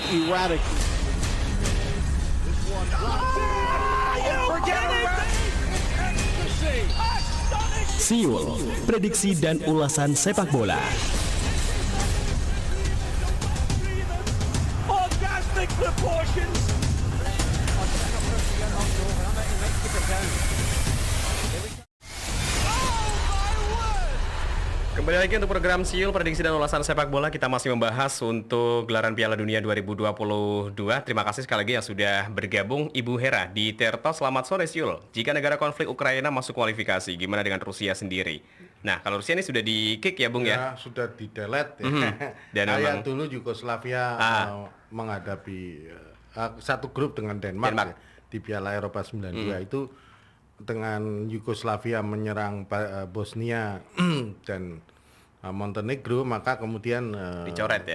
erratic. Siul, prediksi dan ulasan sepak bola. Orgasmic proportions. Kembali lagi untuk program Siul, prediksi dan ulasan sepak bola. Kita masih membahas untuk gelaran Piala Dunia 2022. Terima kasih sekali lagi yang sudah bergabung. Ibu Hera di Tirto, selamat sore Siul. Jika negara konflik Ukraina masuk kualifikasi, gimana dengan Rusia sendiri? Nah, kalau Rusia ini sudah di-kick ya Bung ya? Sudah di-delete ya. Dan Kayak memang- dulu Yugoslavia menghadapi satu grup dengan Denmark. Denmark. Ya, di Piala Eropa 92 itu dengan Yugoslavia menyerang Bosnia dan Montenegro, maka kemudian dicoret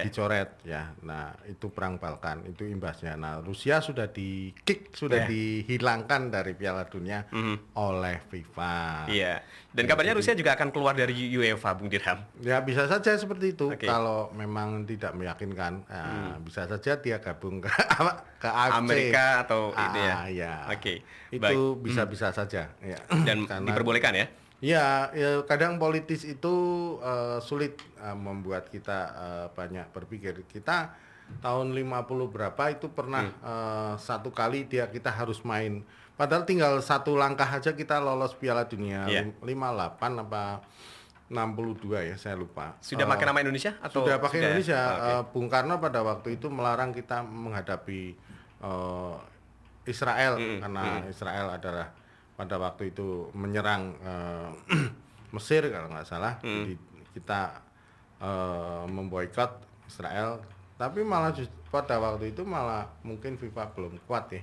ya. Nah, itu perang Balkan, itu imbasnya. Nah, Rusia sudah di-kick, sudah dihilangkan dari Piala Dunia oleh FIFA. Iya. Dan kabarnya Rusia juga akan keluar dari UEFA, Bung Dirham. Ya, bisa saja seperti itu. Oke. Kalau memang tidak meyakinkan, bisa saja dia gabung ke AFC. Amerika atau ini ya. Ya. Oke. Itu bisa-bisa saja. Ya. Dan diperbolehkan ya? Ya, kadang politis itu sulit membuat kita banyak berpikir. Kita tahun 50 berapa itu pernah satu kali kita harus main. Padahal tinggal satu langkah aja kita lolos Piala Dunia. 58 apa 62 ya, saya lupa. Sudah pakai nama Indonesia atau sudah pakai Indonesia? Okay. Bung Karno pada waktu itu melarang kita menghadapi Israel karena Israel adalah pada waktu itu menyerang Mesir kalau nggak salah. Jadi kita memboikot Israel, tapi malah pada waktu itu malah mungkin FIFA belum kuat ya.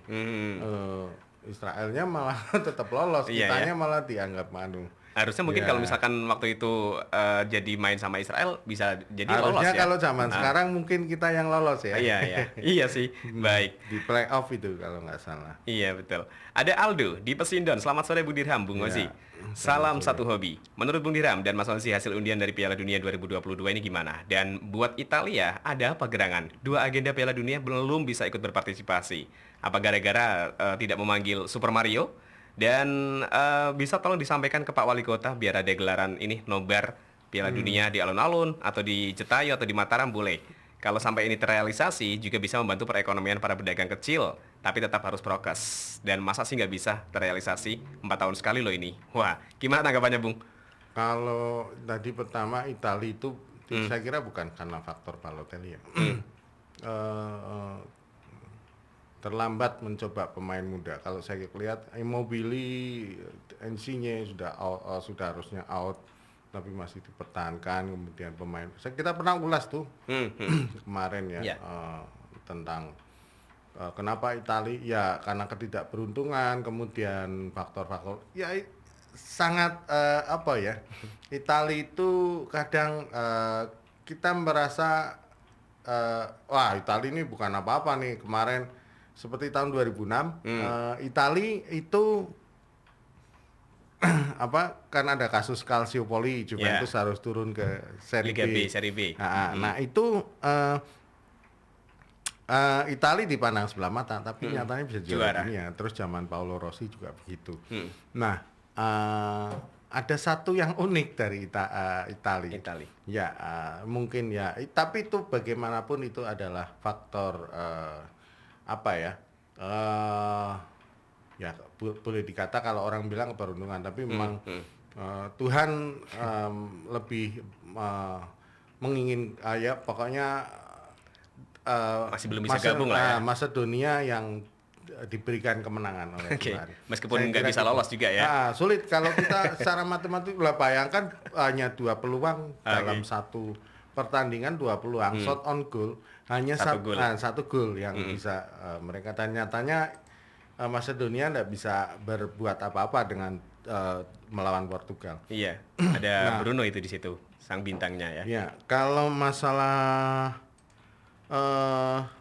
Israelnya malah tetap lolos, kitanya malah dianggap manu. Harusnya mungkin kalau misalkan waktu itu jadi main sama Israel bisa jadi lolos ya. Harusnya kalau zaman sekarang mungkin kita yang lolos ya. Iya sih. Baik. Di playoff itu kalau nggak salah. Iya betul. Ada Aldo di Pesindon. Selamat sore Bung Dirham, Bung Ozi. Salam satu hobi. Menurut Bung Dirham dan Mas Ozi, hasil undian dari Piala Dunia 2022 ini gimana? Dan buat Italia ada apa gerangan? Dua agenda Piala Dunia belum bisa ikut berpartisipasi. Apa gara-gara tidak memanggil Super Mario? Dan bisa tolong disampaikan ke Pak Wali Kota biar ada gelaran ini nobar Piala Dunia di alun-alun atau di Jetayu atau di Mataram boleh. Kalau sampai ini terrealisasi juga bisa membantu perekonomian para pedagang kecil, tapi tetap harus prokes. Dan masa sih nggak bisa terrealisasi 4 tahun sekali loh ini. Wah, gimana tanggapannya Bung? Kalau tadi pertama Italia itu saya kira bukan karena faktor Balotelli ya. Terlambat mencoba pemain muda. Kalau saya lihat Immobile, NC-nya sudah harusnya out, tapi masih dipertahankan. Kemudian pemain, kita pernah ulas tuh kemarin ya, tentang kenapa Italia, ya karena ketidakberuntungan, kemudian faktor-faktor ya sangat apa ya, Italia itu kadang kita merasa wah Italia ini bukan apa-apa nih. Kemarin seperti tahun 2006 Italia itu apa, kan ada kasus Calciopoli, Juventus harus turun ke Serie Liga B. B, Serie B. Nah itu Italia dipandang sebelah mata, tapi nyatanya bisa juara dunia. Terus zaman Paolo Rossi juga begitu. Nah ada satu yang unik dari Italia. Ya mungkin ya, tapi itu bagaimanapun itu adalah faktor apa ya? Ya boleh dikata kalau orang bilang keberuntungan, tapi memang Tuhan lebih menginginkan ya pokoknya masih belum bisa gabung lah ya. Macedonia yang diberikan kemenangan oleh Tuhan. Meskipun nggak bisa lolos juga ya. Sulit kalau kita secara matematik bayangkan hanya 2 peluang dalam satu pertandingan, 2 peluang shot on goal, hanya satu gol yang bisa mereka, dan nyatanya Macedonia tidak bisa berbuat apa-apa dengan melawan Portugal. Iya, ada Bruno itu di situ, sang bintangnya ya. Ya, kalau masalah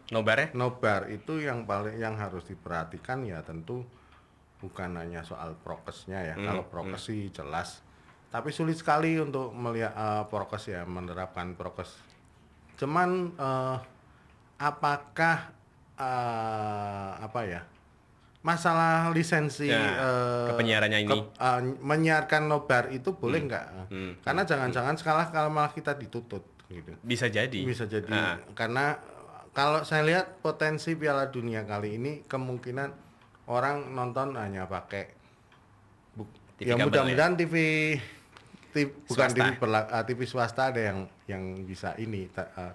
nobar itu yang harus diperhatikan ya tentu bukan hanya soal prokesnya ya. Kalau prokes sih jelas, tapi sulit sekali untuk melihat prokes ya, menerapkan prokes. Cuman apakah masalah lisensi kepenyiarannya ini menyiarkan nobar itu boleh nggak? Karena jangan-jangan kalau malah kita dituntut gitu. bisa jadi. Karena kalau saya lihat potensi Piala Dunia kali ini kemungkinan orang nonton hanya pakai TV ya kabel mudah-mudahan bukan swasta. TV swasta ada yang bisa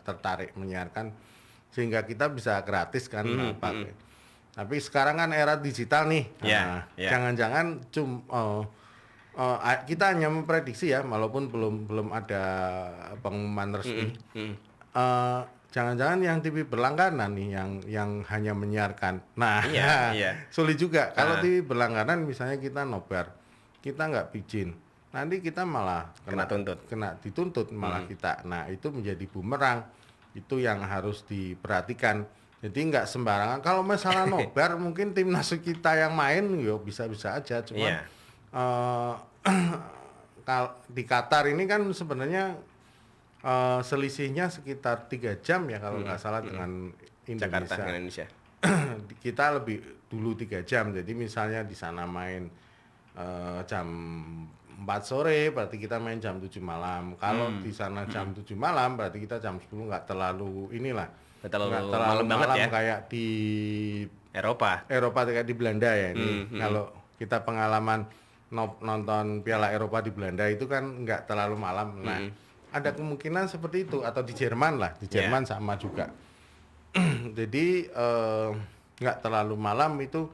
tertarik menyiarkan sehingga kita bisa gratis kan pakai. Tapi sekarang kan era digital nih. Jangan-jangan kita hanya memprediksi ya, walaupun belum ada pengumuman resmi. Jangan-jangan yang TV berlangganan nih yang hanya menyiarkan. Nah, sulit juga. Kalau TV berlangganan misalnya kita nobar, kita nggak izin, nanti kita malah kena dituntut malah kita. Nah, itu menjadi bumerang. Itu yang harus diperhatikan. Jadi nggak sembarangan. Kalau masalah nobar mungkin timnas kita yang main yo bisa-bisa aja. Cuma kalau di Qatar ini kan sebenarnya selisihnya sekitar 3 jam ya kalau nggak salah dengan Indonesia. Jakarta dengan Indonesia. Kita lebih dulu 3 jam. Jadi misalnya di sana main jam 4 sore berarti kita main jam 7 malam. Kalau di sana jam 7 malam berarti kita jam 10 nggak terlalu malam banget ya. Kayak di Eropa kayak di Belanda ya ini. Kalau kita pengalaman nonton Piala Eropa di Belanda itu kan nggak terlalu malam. Nah, ada kemungkinan seperti itu atau di Jerman lah. Di Jerman sama juga. Jadi nggak terlalu malam itu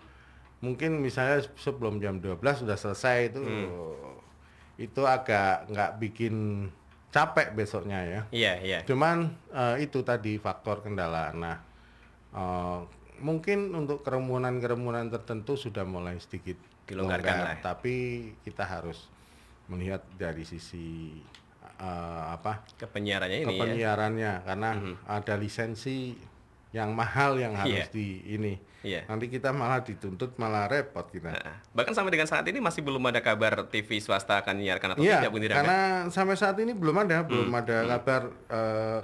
mungkin misalnya sebelum jam 12 sudah selesai itu agak nggak bikin capek besoknya ya. Iya. Cuman itu tadi faktor kendala. Nah, mungkin untuk kerumunan tertentu sudah mulai sedikit dilonggarkan lah. Tapi kita harus melihat dari sisi kepenyiarannya karena ada lisensi yang mahal yang harus nanti kita malah dituntut, malah repot kita. Bahkan sampai dengan saat ini masih belum ada kabar TV swasta akan menyiarkan atau tidak, Bung Diram? Karena sampai saat ini belum ada kabar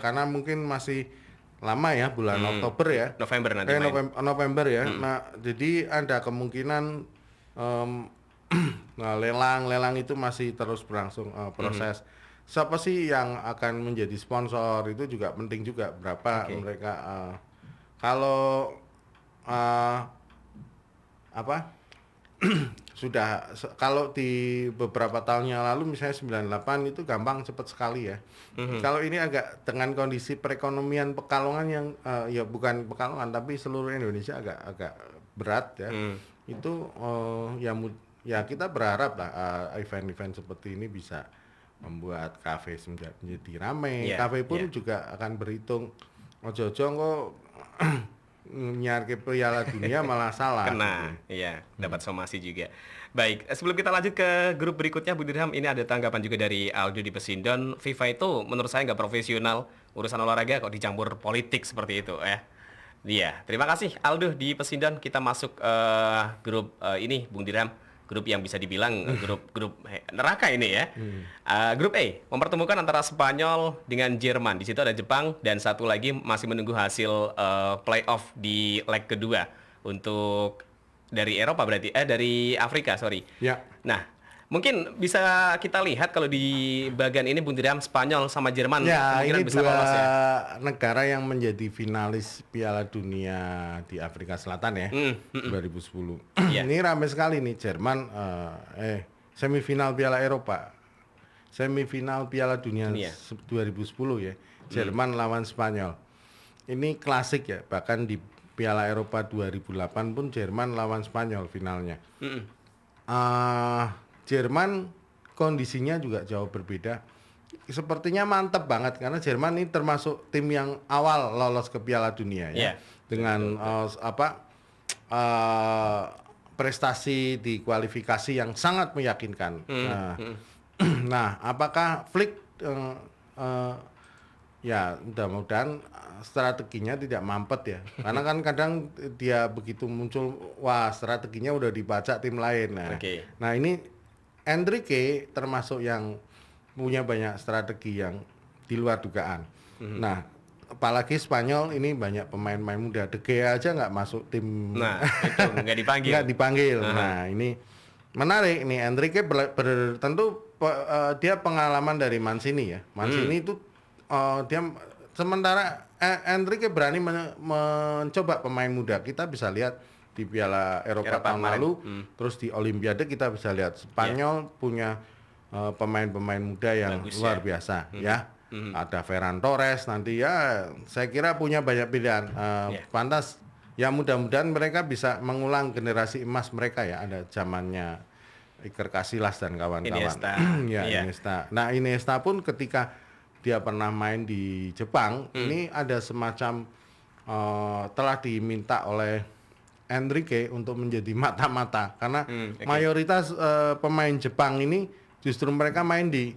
karena mungkin masih lama ya, bulan Oktober ya. November nanti November ya. Nah, jadi ada kemungkinan lelang itu masih terus berlangsung proses. Siapa sih yang akan menjadi sponsor itu juga penting juga, berapa mereka kalau sudah kalau di beberapa tahun yang lalu misalnya 98 itu gampang cepat sekali ya. Kalau ini agak dengan kondisi perekonomian Pekalongan yang ya bukan Pekalongan tapi seluruh Indonesia agak berat ya. Itu ya kita berharap lah event-event seperti ini bisa membuat kafe menjadi ramai. Kafe pun juga akan berhitung ojo-ojo kok nyar ke Piala Dunia malah salah. Dapat somasi juga. Baik, sebelum kita lanjut ke grup berikutnya, Bu Dirham, ini ada tanggapan juga dari Aldo di Pesindon. FIFA itu menurut saya nggak profesional, urusan olahraga kok dicampur politik seperti itu ya. Iya, terima kasih Aldo di Pesindon. Kita masuk grup ini, Bung Dirham. Grup yang bisa dibilang grup neraka ini ya. Grup A mempertemukan antara Spanyol dengan Jerman. Di situ ada Jepang dan satu lagi masih menunggu hasil playoff di leg kedua untuk dari Eropa berarti dari Afrika Ya. Nah, mungkin bisa kita lihat kalau di bagian ini Bung Dirham, Spanyol sama Jerman kemungkinan bisa dua lolos ya. Negara yang menjadi finalis Piala Dunia di Afrika Selatan ya 2010. Ini ramai sekali nih Jerman semifinal Piala Eropa, semifinal Piala Dunia 2010 ya. Jerman lawan Spanyol. Ini klasik ya, bahkan di Piala Eropa 2008 pun Jerman lawan Spanyol finalnya. Jerman kondisinya juga jauh berbeda. Sepertinya mantep banget karena Jerman ini termasuk tim yang awal lolos ke Piala Dunia ya. Dengan prestasi di kualifikasi yang sangat meyakinkan. Nah, apakah Flick ya mudah-mudahan strateginya tidak mampet ya. Karena kan kadang dia begitu muncul, wah strateginya udah dibaca tim lain. Nah ini Enrique termasuk yang punya banyak strategi yang di luar dugaan. Nah apalagi Spanyol ini banyak pemain-pemain muda. De Gea aja nggak masuk tim. Nah, itu nggak dipanggil. Nggak dipanggil. Nah, ini menarik nih. Enrique tentu dia pengalaman dari Mancini ya. Mancini itu dia sementara Enrique berani mencoba pemain muda. Kita bisa lihat di Piala Eropa tahun lalu, terus di Olimpiade kita bisa lihat Spanyol punya pemain-pemain muda yang bagus, luar biasa ya. Ada Ferran Torres nanti ya, saya kira punya banyak pilihan. Pantas ya, mudah-mudahan mereka bisa mengulang generasi emas mereka ya. Ada zamannya Iker Casillas dan kawan-kawan. Iniesta. Iniesta. Nah, Iniesta pun ketika dia pernah main di Jepang, ini ada semacam telah diminta oleh Enrique untuk menjadi mata-mata karena mayoritas pemain Jepang ini justru mereka main di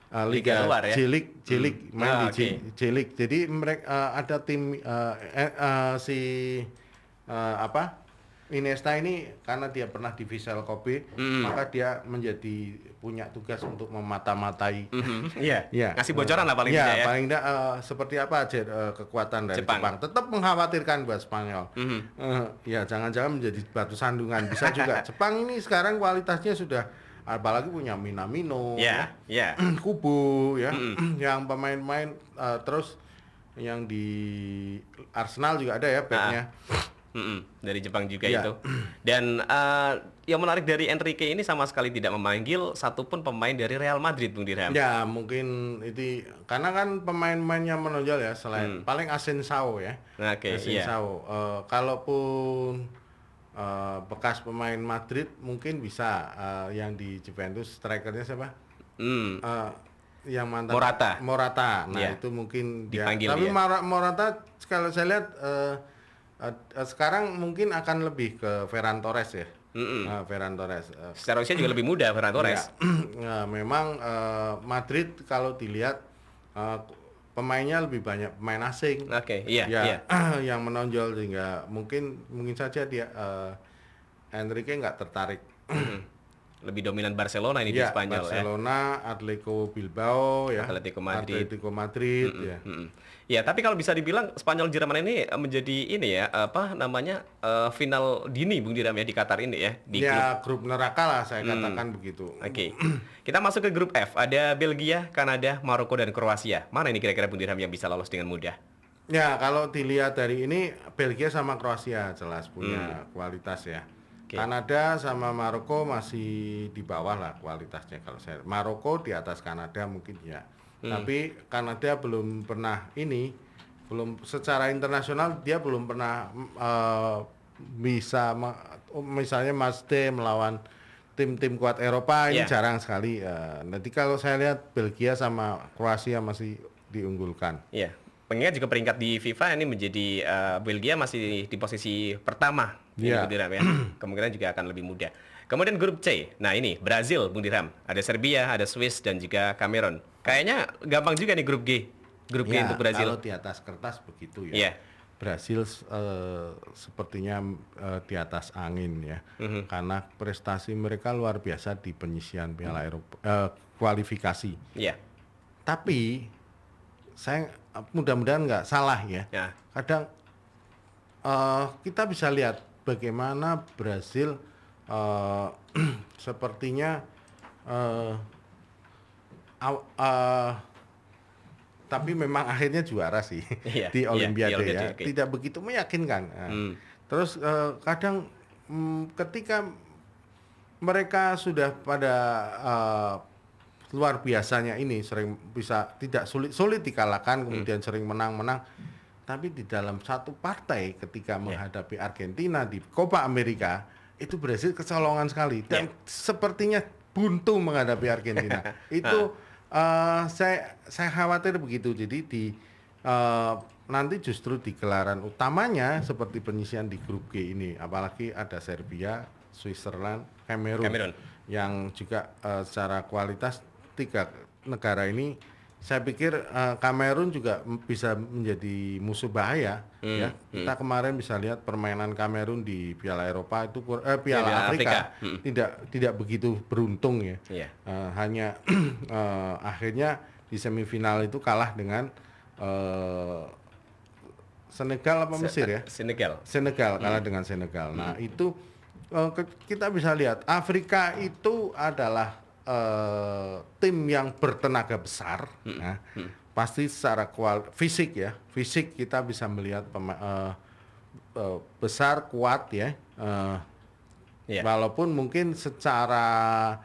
Liga luar ya? J-League main di J-League. Jadi mereka ada tim Iniesta ini karena dia pernah di Vissel Kobe, maka dia punya tugas untuk memata-matai. Iya. Ya. Ngasih bocoran lah paling tidak ya. Paling tidak seperti apa aja kekuatan dari Jepang. Tetap mengkhawatirkan buat Spanyol. Ya, jangan-jangan menjadi batu sandungan. Bisa juga. Jepang ini sekarang kualitasnya sudah, apalagi punya Minamino, Kubo, ya, yang pemain-pemain terus yang di Arsenal juga ada ya backnya. Dari Jepang juga itu. Dan yang menarik dari Enrique ini sama sekali tidak memanggil satupun pemain dari Real Madrid, Bung Dirham. Ya, mungkin itu karena kan pemain-pemainnya menonjol ya, selain paling Asensio ya. Asensio. Kalaupun bekas pemain Madrid mungkin bisa, yang di Juventus strikernya siapa? Yang mantan Morata. Nah, itu mungkin dipanggil, tapi Morata kalau saya lihat sekarang mungkin akan lebih ke Ferran Torres ya. Ferran Torres. Secara usia juga lebih muda Ferran Torres. Ya, memang Madrid kalau dilihat pemainnya lebih banyak pemain asing. Yang menonjol, sehingga mungkin saja dia Enrique nggak tertarik. Lebih dominan Barcelona ini di Spanyol. Barcelona, Atletico Bilbao ya. Atletico Madrid ya. Ya, tapi kalau bisa dibilang Spanyol Jerman ini menjadi ini ya, final dini Bung Diram ya di Qatar ini ya, di grup neraka lah saya katakan begitu. Kita masuk ke grup F. Ada Belgia, Kanada, Maroko dan Kroasia. Mana ini kira-kira Bung Diram yang bisa lolos dengan mudah? Ya, kalau dilihat dari ini Belgia sama Kroasia jelas punya kualitas ya. Kanada sama Maroko masih di bawah lah kualitasnya kalau saya. Maroko di atas Kanada mungkin ya. Tapi Kanada belum pernah secara internasional dia belum pernah bisa misalnya matchday melawan tim-tim kuat Eropa ini jarang sekali. Nanti kalau saya lihat Belgia sama Kroasia masih diunggulkan. Iya. Mengingat juga peringkat di FIFA ini menjadi Belgia masih di posisi pertama, Bung Dirham ya. Kemungkinan juga akan lebih mudah. Kemudian grup C. Nah, ini Brazil, Bung Dirham. Ada Serbia, ada Swiss dan juga Kamerun. Kayaknya gampang juga nih grup G. Grup G untuk Brazil. Kalau di atas kertas begitu ya. Brazil sepertinya di atas angin ya. Karena prestasi mereka luar biasa di penyisian Piala Eropa kualifikasi. Tapi saya mudah-mudahan nggak salah ya. Kadang kita bisa lihat bagaimana Brazil sepertinya tapi memang akhirnya juara sih di Olimpiade ya. Tidak begitu meyakinkan. Terus kadang ketika mereka sudah pada luar biasanya ini sering bisa tidak sulit dikalahkan, kemudian sering menang, tapi di dalam satu partai ketika menghadapi Argentina di Copa America itu Brasil kecolongan sekali dan sepertinya buntu menghadapi Argentina. Itu saya khawatir begitu. Jadi nanti justru di gelaran utamanya seperti penyisian di grup G ini, apalagi ada Serbia, Switzerland, Kamerun. Yang juga secara kualitas tiga negara ini saya pikir Kamerun juga bisa menjadi musuh bahaya ya. Kita kemarin bisa lihat permainan Kamerun di Piala Eropa itu Piala Afrika. Tidak begitu beruntung ya. Hanya akhirnya di semifinal itu kalah dengan Senegal apa Mesir ya? Senegal. Senegal kalah dengan Senegal. Nah itu kita bisa lihat Afrika itu adalah tim yang bertenaga besar. Nah, pasti secara fisik ya, fisik kita bisa melihat besar, kuat ya. Iya. Walaupun mungkin secara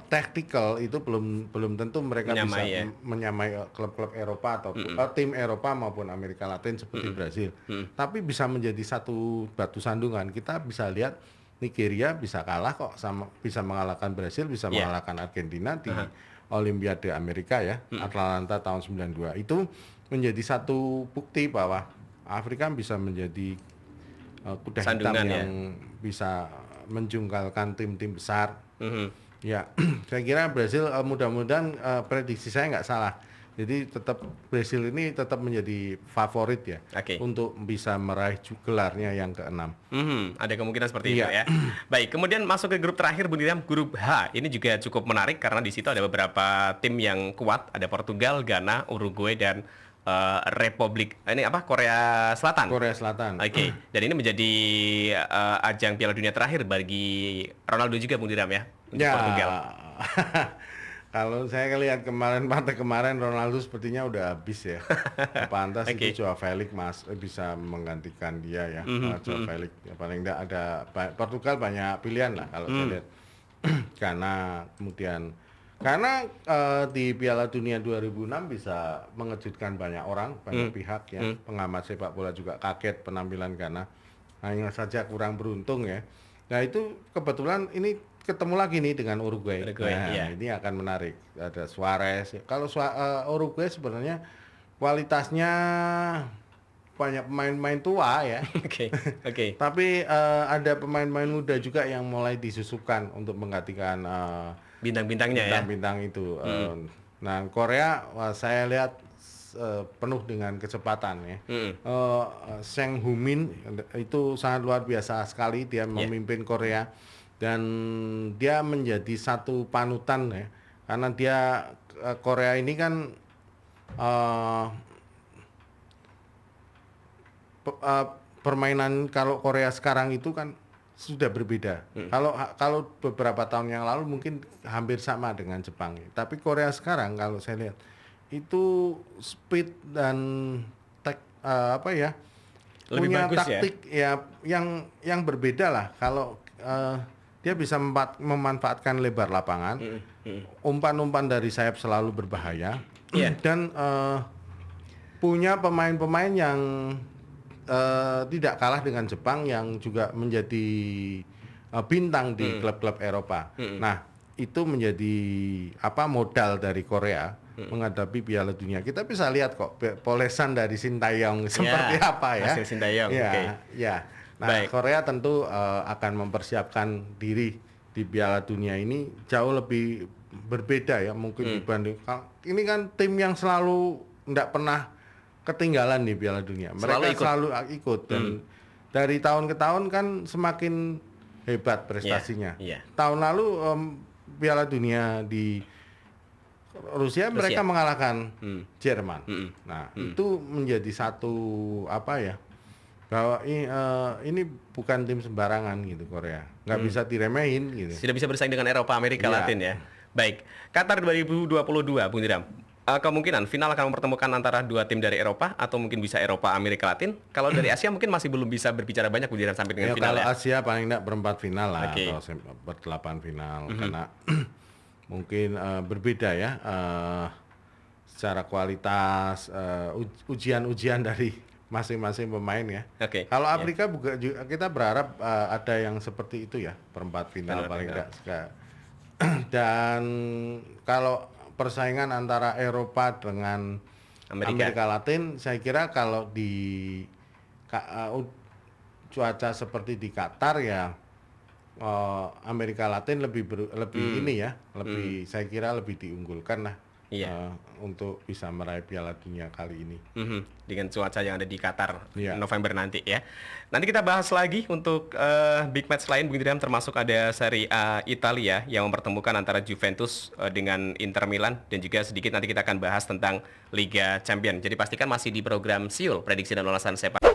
tactical itu belum tentu mereka Menyamai, bisa ya. menyamai klub-klub Eropa atau tim Eropa maupun Amerika Latin seperti Brasil. Tapi bisa menjadi satu batu sandungan. Kita bisa lihat Nigeria bisa kalah kok bisa mengalahkan Brasil, bisa mengalahkan Argentina di Olimpiade Amerika ya, Atlanta tahun 92. Itu menjadi satu bukti bahwa Afrika bisa menjadi kuda Sandungan, hitam ya. yang bisa menjungkalkan tim-tim besar. Ya, saya kira Brasil mudah-mudahan prediksi saya nggak salah. Jadi tetap Brasil ini tetap menjadi favorit ya untuk bisa meraih gelarnya yang ke-6. Ada kemungkinan seperti itu ya. Baik, kemudian masuk ke grup terakhir Bung Diram, grup H. Ini juga cukup menarik karena di situ ada beberapa tim yang kuat, ada Portugal, Ghana, Uruguay dan Korea Selatan. Korea Selatan. Oke. Dan ini menjadi ajang Piala Dunia terakhir bagi Ronaldo juga Bung Diram ya untuk Portugal. Kalau saya lihat partai kemarin Ronaldo sepertinya udah habis ya. Pantas itu Joao Felix bisa menggantikan dia ya. Joao Felix ya, paling enggak ada Portugal banyak pilihan lah kalau saya lihat. Karena di Piala Dunia 2006 bisa mengejutkan banyak orang, banyak pihak ya. Pengamat sepak bola juga kaget penampilan Ghana. Hanya saja kurang beruntung ya. Nah itu kebetulan ini ketemu lagi nih dengan Uruguay. Ini akan menarik. Ada Suarez. Kalau Uruguay sebenarnya kualitasnya banyak pemain-pemain tua ya. Tapi ada pemain-pemain muda juga yang mulai disusupkan untuk menggantikan bintang-bintangnya ya. Bintang-bintang itu. Nah Korea saya lihat penuh dengan kecepatan ya. Sang Heung-min itu sangat luar biasa sekali dia memimpin Korea dan dia menjadi satu panutan ya karena dia Korea ini kan permainan kalau Korea sekarang itu kan sudah berbeda. Kalau beberapa tahun yang lalu mungkin hampir sama dengan Jepang. Tapi Korea sekarang kalau saya lihat itu speed dan lebih punya bagus taktik ya yang berbeda lah. Kalau dia bisa memanfaatkan lebar lapangan, umpan-umpan dari sayap selalu berbahaya, dan punya pemain-pemain yang tidak kalah dengan Jepang yang juga menjadi bintang di klub-klub Eropa. Nah, itu menjadi modal dari Korea menghadapi Piala Dunia. Kita bisa lihat kok polesan dari Sintayong seperti apa ya. Hasil Sintayong. Nah, Korea tentu akan mempersiapkan diri di Piala Dunia ini jauh lebih berbeda ya mungkin dibanding ini kan tim yang selalu tidak pernah ketinggalan di Piala Dunia. Mereka selalu ikut dan dari tahun ke tahun kan semakin hebat prestasinya. Tahun lalu Piala Dunia di Rusia mereka mengalahkan Jerman. Nah, itu menjadi satu bahwa ini bukan tim sembarangan gitu Korea. Nggak bisa diremehin gitu. Tidak bisa bersaing dengan Eropa, Amerika Latin ya. Baik, Qatar 2022 Bung Diram. Kemungkinan final akan mempertemukan antara dua tim dari Eropa atau mungkin bisa Eropa, Amerika Latin. Kalau dari Asia mungkin masih belum bisa berbicara banyak Bung Diram sampai dengan final kalau ya. Asia paling enggak berempat final lah atau berdelapan final karena mungkin berbeda ya secara kualitas ujian-ujian dari masing-masing pemain ya. Kalau Afrika juga kita berharap ada yang seperti itu ya, perempat final paling enggak. Dan kalau persaingan antara Eropa dengan Amerika Latin, saya kira kalau di cuaca seperti di Qatar ya Amerika Latin lebih ini ya, lebih saya kira lebih diunggulkan lah Iya. untuk bisa meraih Piala Dunia kali ini. Dengan cuaca yang ada di Qatar Iya. November nanti ya. Nanti kita bahas lagi untuk big match lain Bung Idham, termasuk ada Serie A Italia yang mempertemukan antara Juventus dengan Inter Milan, dan juga sedikit nanti kita akan bahas tentang Liga Champions. Jadi pastikan masih di program Siul Prediksi dan Ulasan Sepak.